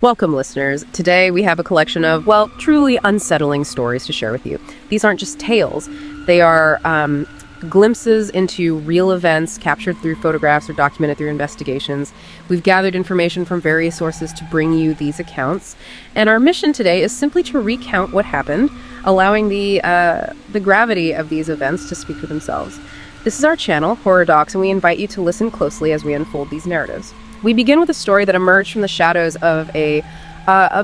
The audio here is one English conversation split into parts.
Welcome, listeners. Today we have a collection of, well, truly unsettling stories to share with you. These aren't just tales. They are glimpses into real events captured through photographs or documented through investigations. We've gathered information from various sources to bring you these accounts. And our mission today is simply to recount what happened, allowing the gravity of these events to speak for themselves. This is our channel, Horror Docs, and we invite you to listen closely as we unfold these narratives. We begin with a story that emerged from the shadows of a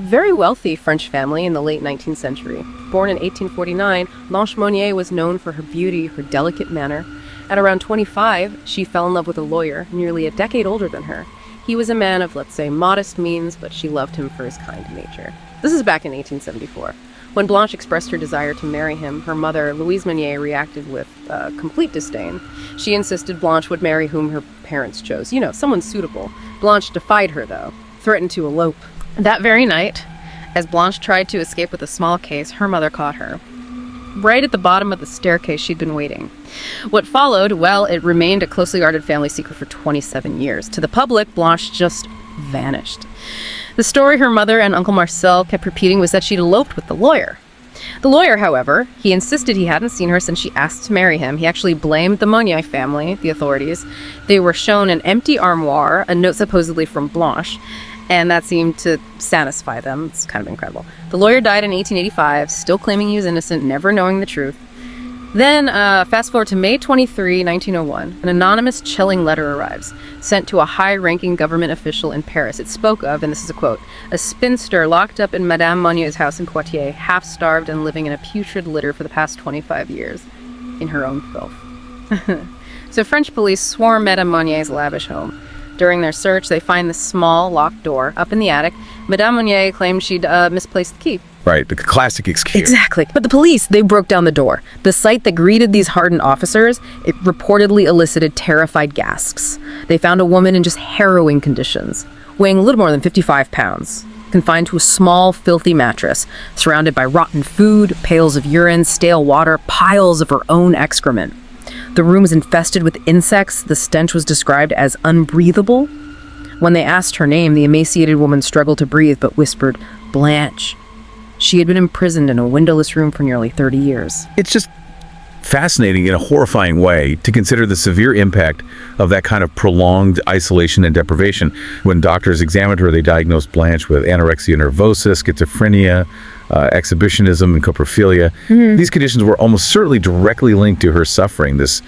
very wealthy French family in the late 19th century. Born in 1849, Blanche Monnier was known for her beauty, her delicate manner. At around 25, she fell in love with a lawyer, nearly a decade older than her. He was a man of, let's say, modest means, but she loved him for his kind nature. This is back in 1874. When Blanche expressed her desire to marry him, her mother, Louise Monnier, reacted with complete disdain. She insisted Blanche would marry whom her parents chose. You know, someone suitable. Blanche defied her, though, threatened to elope. That very night, as Blanche tried to escape with a small case, her mother caught her. Right at the bottom of the staircase she'd been waiting. What followed, well, it remained a closely guarded family secret for 27 years. To the public, Blanche just vanished. The story her mother and Uncle Marcel kept repeating was that she'd eloped with the lawyer. The lawyer, however, he insisted he hadn't seen her since she asked to marry him. He actually blamed the Monnier family, the authorities. They were shown an empty armoire, a note supposedly from Blanche, and that seemed to satisfy them. It's kind of incredible. The lawyer died in 1885, still claiming he was innocent, never knowing the truth. Then, fast forward to May 23, 1901, an anonymous chilling letter arrives, sent to a high-ranking government official in Paris. It spoke of, and this is a quote, a spinster locked up in Madame Monnier's house in Poitiers, half-starved and living in a putrid litter for the past 25 years, in her own filth. So French police swarm Madame Monnier's lavish home. During their search, they find the small, locked door up in the attic. Madame Monnier claimed she'd misplaced the key. Right, the classic excuse. Exactly. But the police, they broke down the door. The sight that greeted these hardened officers, it reportedly elicited terrified gasps. They found a woman in just harrowing conditions, weighing a little more than 55 pounds, confined to a small, filthy mattress, surrounded by rotten food, pails of urine, stale water, piles of her own excrement. The room was infested with insects. The stench was described as unbreathable. When they asked her name, the emaciated woman struggled to breathe, but whispered, "Blanche." She had been imprisoned in a windowless room for nearly 30 years. It's just fascinating in a horrifying way to consider the severe impact of that kind of prolonged isolation and deprivation. When doctors examined her, they diagnosed Blanche with anorexia nervosa, schizophrenia, exhibitionism, and coprophilia. These conditions were almost certainly directly linked to her suffering this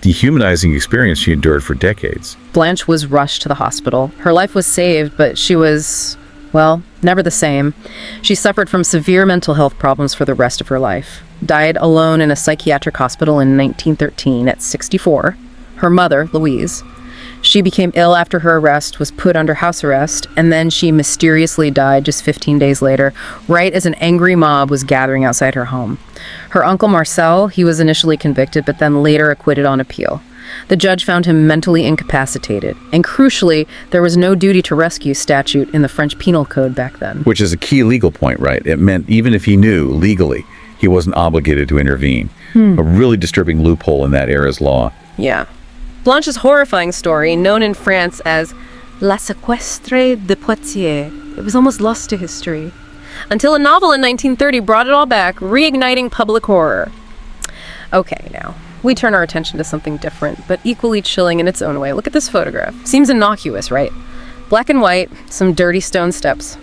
dehumanizing experience she endured for decades. Blanche was rushed to the hospital. Her life was saved, but she was, well, never the same. She suffered from severe mental health problems for the rest of her life. Died alone in a psychiatric hospital in 1913 at 64. Her mother, Louise, she became ill after her arrest, was put under house arrest, and then she mysteriously died just 15 days later, right as an angry mob was gathering outside her home. Her uncle Marcel, he was initially convicted, but then later acquitted on appeal. The judge found him mentally incapacitated, and crucially, there was no duty to rescue statute in the French Penal Code back then. Which is a key legal point, right? It meant even if he knew legally, he wasn't obligated to intervene. A really disturbing loophole in that era's law. Yeah. Blanche's horrifying story, known in France as La Sequestre de Poitiers, it was almost lost to history, until a novel in 1930 brought it all back, reigniting public horror. Okay, now, we turn our attention to something different, but equally chilling in its own way. Look at this photograph. Seems innocuous, right? Black and white, some dirty stone steps.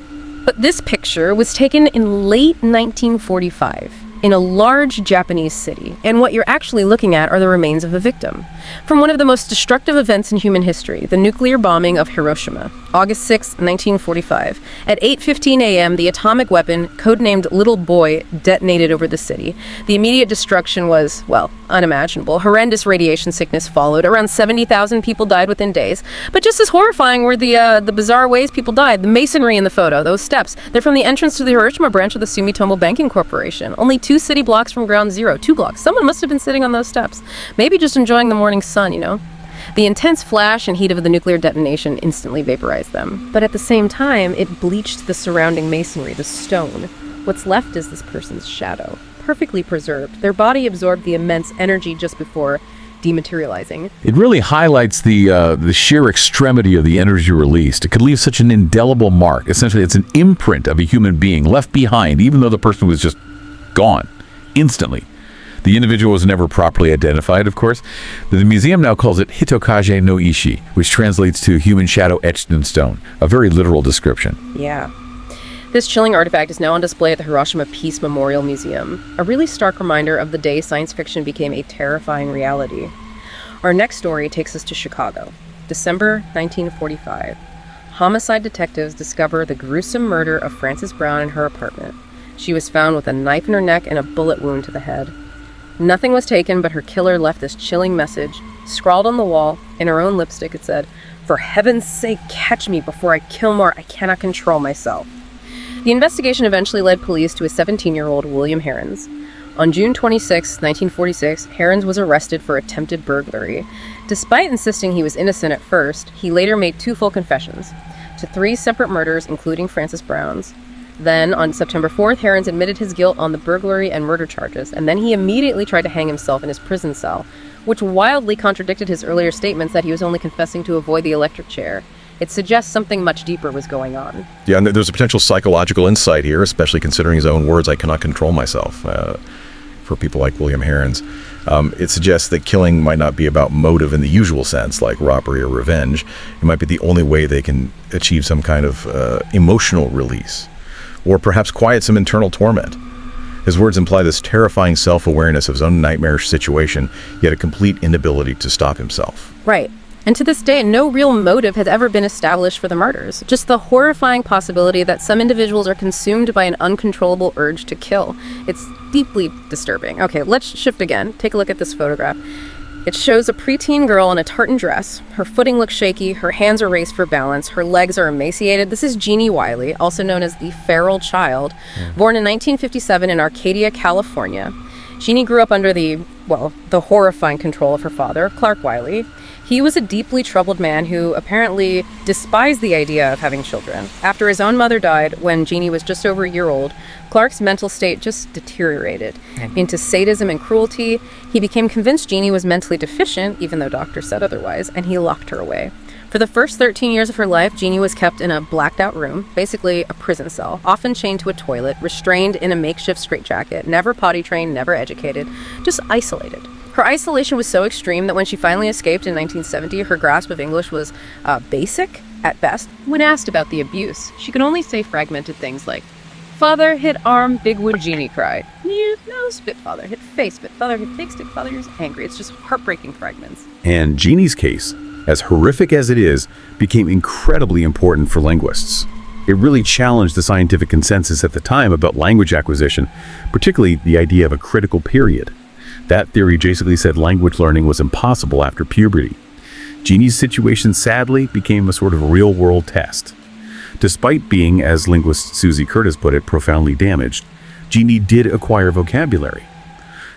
But this picture was taken in late 1945 in a large Japanese city, and what you're actually looking at are the remains of a victim from one of the most destructive events in human history, the nuclear bombing of Hiroshima, August 6, 1945. At 8:15 a.m., the atomic weapon, codenamed Little Boy, detonated over the city. The immediate destruction was, well, unimaginable. Horrendous radiation sickness followed. Around 70,000 people died within days. But just as horrifying were the bizarre ways people died. The masonry in the photo, those steps, they're from the entrance to the Hiroshima branch of the Sumitomo Banking Corporation. Only 2 city blocks from ground zero. 2 blocks. Someone must have been sitting on those steps. Maybe just enjoying the morning sun, you know? The intense flash and heat of the nuclear detonation instantly vaporized them. But at the same time, it bleached the surrounding masonry, the stone. What's left is this person's shadow, perfectly preserved. Their body absorbed the immense energy just before dematerializing. It really highlights the sheer extremity of the energy released. It could leave such an indelible mark. Essentially, it's an imprint of a human being left behind, even though the person was just gone instantly. The individual was never properly identified, of course. The museum now calls it Hitokage no Ishi, which translates to human shadow etched in stone, a very literal description. Yeah. This chilling artifact is now on display at the Hiroshima Peace Memorial Museum, a really stark reminder of the day science fiction became a terrifying reality. Our next story takes us to Chicago, December 1945. Homicide detectives discover the gruesome murder of Frances Brown in her apartment. She was found with a knife in her neck and a bullet wound to the head. Nothing was taken, but her killer left this chilling message. Scrawled on the wall, in her own lipstick, it said, "For heaven's sake, catch me before I kill more. I cannot control myself." The investigation eventually led police to a 17-year-old William Herons. On June 26, 1946, Herons was arrested for attempted burglary. Despite insisting he was innocent at first, he later made 2 full confessions to 3 separate murders, including Frances Brown's. Then, on September 4th, Herons admitted his guilt on the burglary and murder charges, and then he immediately tried to hang himself in his prison cell, which wildly contradicted his earlier statements that he was only confessing to avoid the electric chair. It suggests something much deeper was going on. Yeah, and there's a potential psychological insight here, especially considering his own words, "I cannot control myself," for people like William Herons. It suggests that killing might not be about motive in the usual sense, like robbery or revenge. It might be the only way they can achieve some kind of emotional release, or perhaps quiet some internal torment. His words imply this terrifying self-awareness of his own nightmarish situation, yet a complete inability to stop himself. Right. And to this day, no real motive has ever been established for the murders. Just the horrifying possibility that some individuals are consumed by an uncontrollable urge to kill. It's deeply disturbing. Okay, let's shift again. Take a look at this photograph. It shows a preteen girl in a tartan dress. Her footing looks shaky, her hands are raised for balance, her legs are emaciated. This is Jeannie Wiley, also known as the Feral Child, born in 1957 in Arcadia, California. Jeannie grew up under the horrifying control of her father, Clark Wiley. He was a deeply troubled man who apparently despised the idea of having children. After his own mother died when Jeannie was just over a year old, Clark's mental state just deteriorated into sadism and cruelty. He became convinced Jeannie was mentally deficient, even though doctors said otherwise, and he locked her away. For the first 13 years of her life, Jeannie was kept in a blacked-out room, basically a prison cell, often chained to a toilet, restrained in a makeshift straitjacket, never potty-trained, never educated, just isolated. Her isolation was so extreme that when she finally escaped in 1970, her grasp of English was basic, at best. When asked about the abuse, she could only say fragmented things like, "Father hit arm, big wood," Jeannie cried. "No, spit father, hit face, spit father, hit big stick father, you're angry." It's just heartbreaking fragments. And Jeannie's case, as horrific as it is, became incredibly important for linguists. It really challenged the scientific consensus at the time about language acquisition, particularly the idea of a critical period. That theory basically said language learning was impossible after puberty. Jeannie's situation sadly became a sort of real-world test. Despite being, as linguist Susie Curtis put it, profoundly damaged, Jeannie did acquire vocabulary.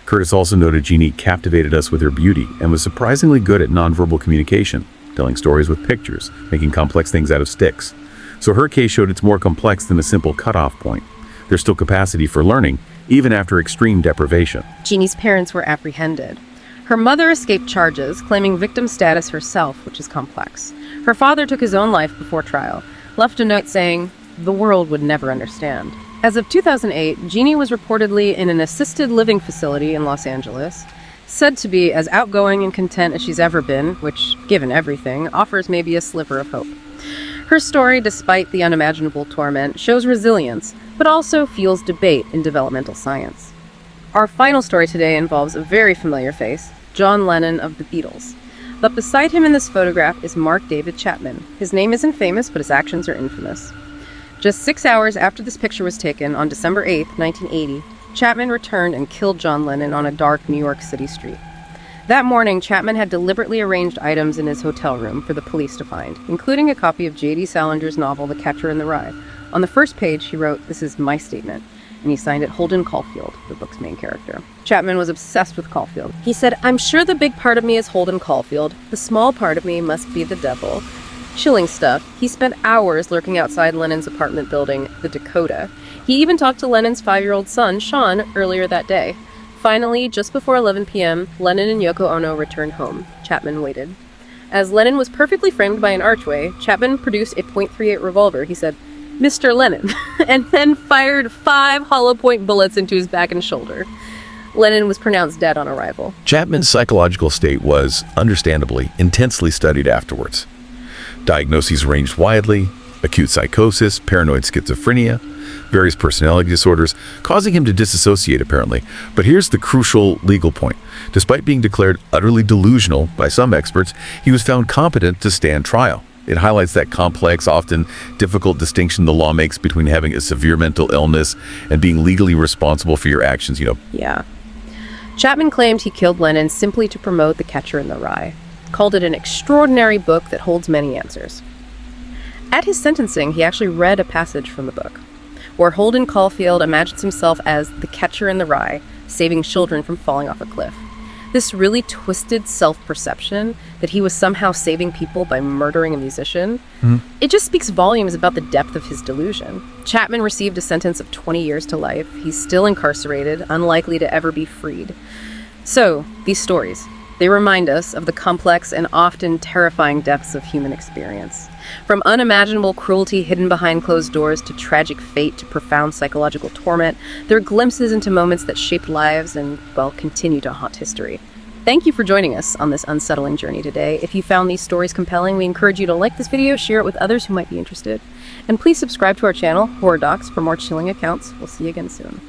Curtis also noted Jeannie captivated us with her beauty and was surprisingly good at nonverbal communication, telling stories with pictures, making complex things out of sticks. So her case showed it's more complex than a simple cutoff point. There's still capacity for learning, even after extreme deprivation. Jeannie's parents were apprehended. Her mother escaped charges, claiming victim status herself, which is complex. Her father took his own life before trial, left a note saying, "The world would never understand." As of 2008, Jeannie was reportedly in an assisted living facility in Los Angeles, said to be as outgoing and content as she's ever been, which, given everything, offers maybe a sliver of hope. Her story, despite the unimaginable torment, shows resilience, but also fuels debate in developmental science. Our final story today involves a very familiar face, John Lennon of the Beatles. But beside him in this photograph is Mark David Chapman. His name isn't famous, but his actions are infamous. Just 6 hours after this picture was taken, on December 8, 1980, Chapman returned and killed John Lennon on a dark New York City street. That morning, Chapman had deliberately arranged items in his hotel room for the police to find, including a copy of J.D. Salinger's novel, The Catcher in the Rye. On the first page, he wrote, "This is my statement," and he signed it Holden Caulfield, the book's main character. Chapman was obsessed with Caulfield. He said, "I'm sure the big part of me is Holden Caulfield. The small part of me must be the devil." Chilling stuff. He spent hours lurking outside Lennon's apartment building, the Dakota. He even talked to Lennon's 5-year-old son, Sean, earlier that day. Finally, just before 11 p.m., Lennon and Yoko Ono returned home. Chapman waited. As Lennon was perfectly framed by an archway, Chapman produced a .38 revolver. He said, "Mr. Lennon," and then fired 5 hollow-point bullets into his back and shoulder. Lennon was pronounced dead on arrival. Chapman's psychological state was, understandably, intensely studied afterwards. Diagnoses ranged widely: acute psychosis, paranoid schizophrenia, various personality disorders, causing him to disassociate apparently. But here's the crucial legal point. Despite being declared utterly delusional by some experts, he was found competent to stand trial. It highlights that complex, often difficult distinction the law makes between having a severe mental illness and being legally responsible for your actions, Yeah. Chapman claimed he killed Lennon simply to promote The Catcher in the Rye, called it an extraordinary book that holds many answers. At his sentencing, he actually read a passage from the book, where Holden Caulfield imagines himself as the catcher in the rye, saving children from falling off a cliff. This really twisted self-perception that he was somehow saving people by murdering a musician, it just speaks volumes about the depth of his delusion. Chapman received a sentence of 20 years to life. He's still incarcerated, unlikely to ever be freed. So, these stories, they remind us of the complex and often terrifying depths of human experience. From unimaginable cruelty hidden behind closed doors to tragic fate to profound psychological torment, there are glimpses into moments that shaped lives and, well, continue to haunt history. Thank you for joining us on this unsettling journey today. If you found these stories compelling, we encourage you to like this video, share it with others who might be interested, and please subscribe to our channel, Horror Docs, for more chilling accounts. We'll see you again soon.